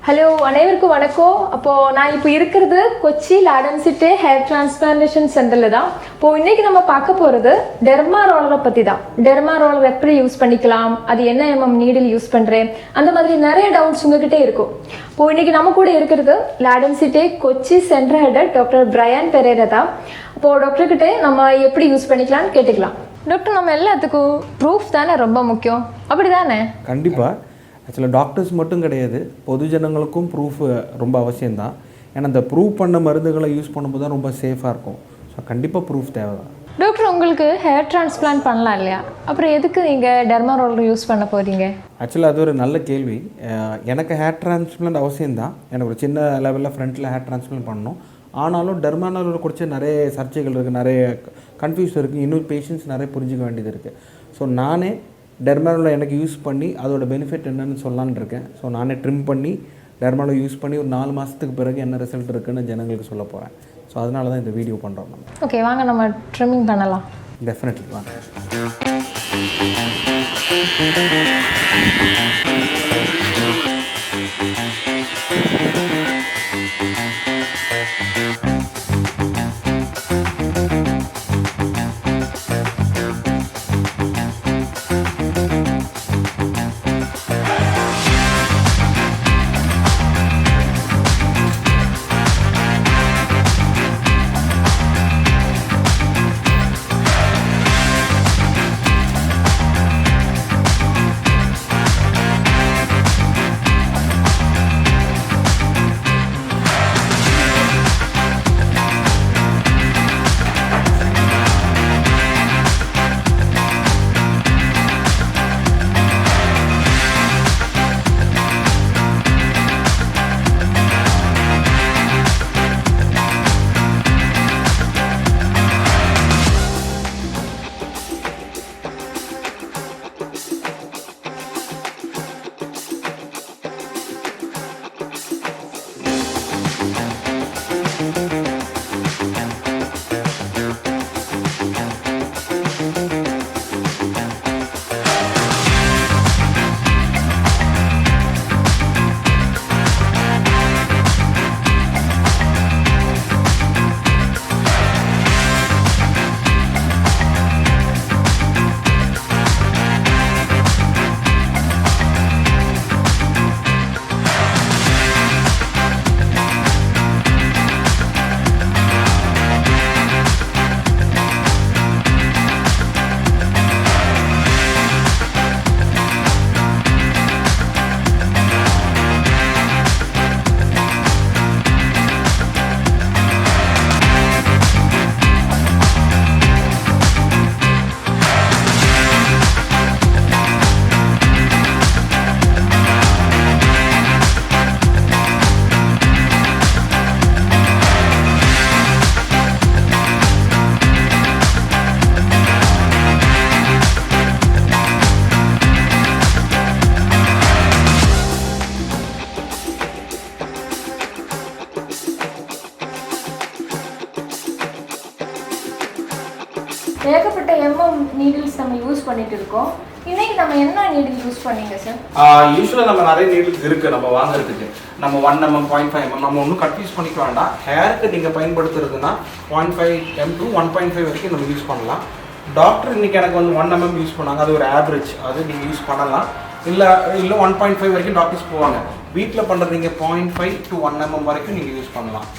Hello அனைவருக்கும் வணக்கம். அப்போது நான் இப்போ இருக்கிறது கொச்சியில் டென்சிட்டே ஹேர் டிரான்ஸ்பிளான்டேஷன் சென்டரில் தான். இப்போது இன்றைக்கி நம்ம பார்க்க போகிறது டெர்மா ரோலரை பற்றி தான். டெர்மா ரோலர் எப்படி யூஸ் பண்ணிக்கலாம், அது என்ன நீடில் யூஸ் பண்ணுறேன், அந்த மாதிரி நிறைய டவுட்ஸ் உங்ககிட்டே இருக்கும். இப்போது இன்றைக்கி நம்ம கூட இருக்கிறது டென்சிட்டே Kochi centre head doctor Brian Pereira தான். அப்போது டாக்டர்கிட்ட நம்ம எப்படி யூஸ் பண்ணிக்கலாம்னு கேட்டுக்கலாம். டாக்டர், நம்ம எல்லாத்துக்கும் ப்ரூஃப் தானே ரொம்ப முக்கியம், அப்படி தானே? கண்டிப்பாக. ஆக்சுவலாக டாக்டர்ஸ் மட்டும் கிடையாது, பொது ஜனங்களுக்கும் ப்ரூஃப் ரொம்ப அவசியம்தான். ஏன்னா அந்த ப்ரூவ் பண்ண மருந்துகளை யூஸ் பண்ணும்போது தான் ரொம்ப சேஃபாக இருக்கும். ஸோ கண்டிப்பாக ப்ரூஃப் தேவை தான். டாக்டர், உங்களுக்கு ஹேர் டிரான்ஸ்பிளான்ட் பண்ணலாம் இல்லையா, அப்புறம் எதுக்கு நீங்கள் டெர்மா ரோலர் யூஸ் பண்ண போகிறீங்க? ஆக்சுவலாக அது ஒரு நல்ல கேள்வி. எனக்கு ஹேர் டிரான்ஸ்பிளான்ட் அவசியம்தான். எனக்கு ஒரு சின்ன லெவலில் ஃப்ரண்ட்டில் ஹேர் டிரான்ஸ்பிளான்ட் பண்ணணும். ஆனாலும் டெர்மா ரோலர் குறித்து நிறைய சர்ச்சைகள் இருக்குது, நிறைய கன்ஃபியூஸ் இருக்குது, இன்னும் பேஷண்ட்ஸ் நிறைய புரிஞ்சிக்க வேண்டியது இருக்குது. ஸோ நானே டெர்மாவில் எனக்கு யூஸ் பண்ணி அதோட பெனிஃபிட் என்னென்னு சொல்லலான்னு இருக்கேன். ஸோ நானே ட்ரிம் பண்ணி டெர்மாவில் யூஸ் பண்ணி ஒரு 4 மாதத்துக்கு பிறகு என்ன ரிசல்ட் இருக்குன்னு ஜனங்களுக்கு சொல்ல போகிறேன். ஸோ அதனால தான் இந்த வீடியோ பண்ணுறோம் நம்ம. ஓகே, வாங்க நம்ம ட்ரிம்மிங் பண்ணலாம். டெஃபினெட்லி வாங்க. ஏகப்பட்ட நீடில்ஸ் நம்ம யூஸ் பண்ணிட்டு இருக்கோம். இன்னைக்கு நம்ம என்ன நீடில் யூஸ் பண்ணீங்க சார்? யூஸ்வலாக நம்ம நிறைய நீடில்ஸ் இருக்குது நம்ம வாங்குறதுக்கு. நம்ம 1 mm 0.5 mm நம்ம ஒன்றும் கன்ஃபியூஸ் பண்ணிக்க வேண்டாம். ஹேருக்கு நீங்கள் பயன்படுத்துறதுன்னா 0.5 mm to 1.5 வரைக்கும் நம்ம யூஸ் பண்ணலாம். டாக்டர் இன்னைக்கு எனக்கு வந்து 1 mm யூஸ் பண்ணாங்க, அது ஒரு ஆவரேஜ், அது நீங்கள் யூஸ் பண்ணலாம். இல்லை 1.5 வரைக்கும் டாக்டர்ஸ் போவாங்க. வீட்டில் பண்ணுறது நீங்கள் 0.5 to 1 mm வரைக்கும் நீங்கள் யூஸ் பண்ணலாம்.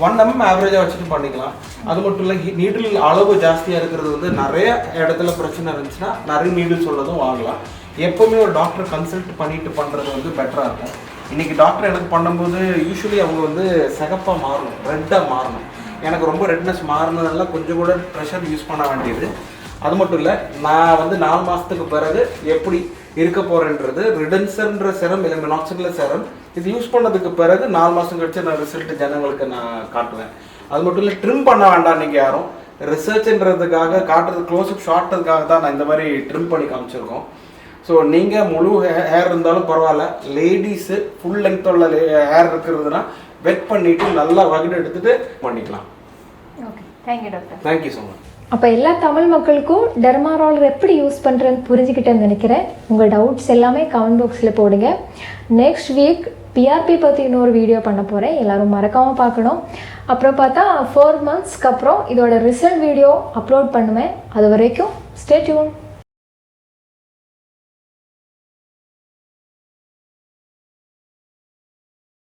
1 mm ஆவரேஜாக வச்சுட்டு பண்ணிக்கலாம். அது மட்டும் இல்லை, நீடில் அளவு ஜாஸ்தியாக இருக்கிறது வந்து நிறைய இடத்துல பிரச்சனை இருந்துச்சுன்னா நிறைய நீடில் சொல்லதும் வாங்கலாம். எப்போவுமே ஒரு டாக்டர் கன்சல்ட் பண்ணிட்டு பண்ணுறது வந்து பெட்டராக இருக்கும். இன்றைக்கி டாக்டர் எனக்கு பண்ணும்போது யூஸ்வலி அவங்க வந்து சிகப்பாக மாறணும், ரெட்டாக மாறணும். எனக்கு ரொம்ப ரெட்னஸ் மாறினதெல்லாம் கொஞ்சம் கூட ப்ரெஷர் யூஸ் பண்ண வேண்டியது. அது மட்டும் இல்லை, நான் வந்து 4 மாதத்துக்கு பிறகு எப்படி இருக்க போகிறேன்றது ரிடன்சர்ன்ற செரம் இல்லை மினாக்சிடில் செரம் இது யூஸ் பண்ணதுக்கு பிறகு 4 மாதம் கழிச்சு நான் ரிசல்ட் ஜனங்களுக்கு நான் காட்டுவேன். அது மட்டும் இல்லை, ட்ரிம் பண்ண வேண்டாம். நீங்கள் யாரும் ரிசர்ச்ன்றதுக்காக காட்டுறது, க்ளோஸ்அப் ஷார்ட்டுக்காக தான் நான் இந்த மாதிரி ட்ரிம் பண்ணி காமிச்சிருக்கோம். ஸோ நீங்கள் முழு ஹேர் இருந்தாலும் பரவாயில்ல, லேடிஸு ஃபுல் லென்த் உள்ள ஹேர் இருக்கிறதுனா வெட் பண்ணிவிட்டு நல்லா வகுடு எடுத்துகிட்டு பண்ணிக்கலாம். Okay, thank you doctor. Thank you so much. அப்போ எல்லா தமிழ் மக்களுக்கும் டெர்மா ரோலர் எப்படி யூஸ் பண்ணுறதுன்னு புரிஞ்சுக்கிட்டேன்னு நினைக்கிறேன். உங்கள் டவுட்ஸ் எல்லாமே கமெண்ட் பாக்ஸில் போடுங்க. நெக்ஸ்ட் வீக் பிஆர்பி பற்றி இன்னொரு வீடியோ பண்ண போகிறேன், எல்லோரும் மறக்காமல் பார்க்கணும். அப்புறம் பார்த்தா 4 monthsக்கு அப்புறம் இதோட ரிசல்ட் வீடியோ அப்லோட் பண்ணுவேன். அது வரைக்கும் ஸ்டே டியூன்.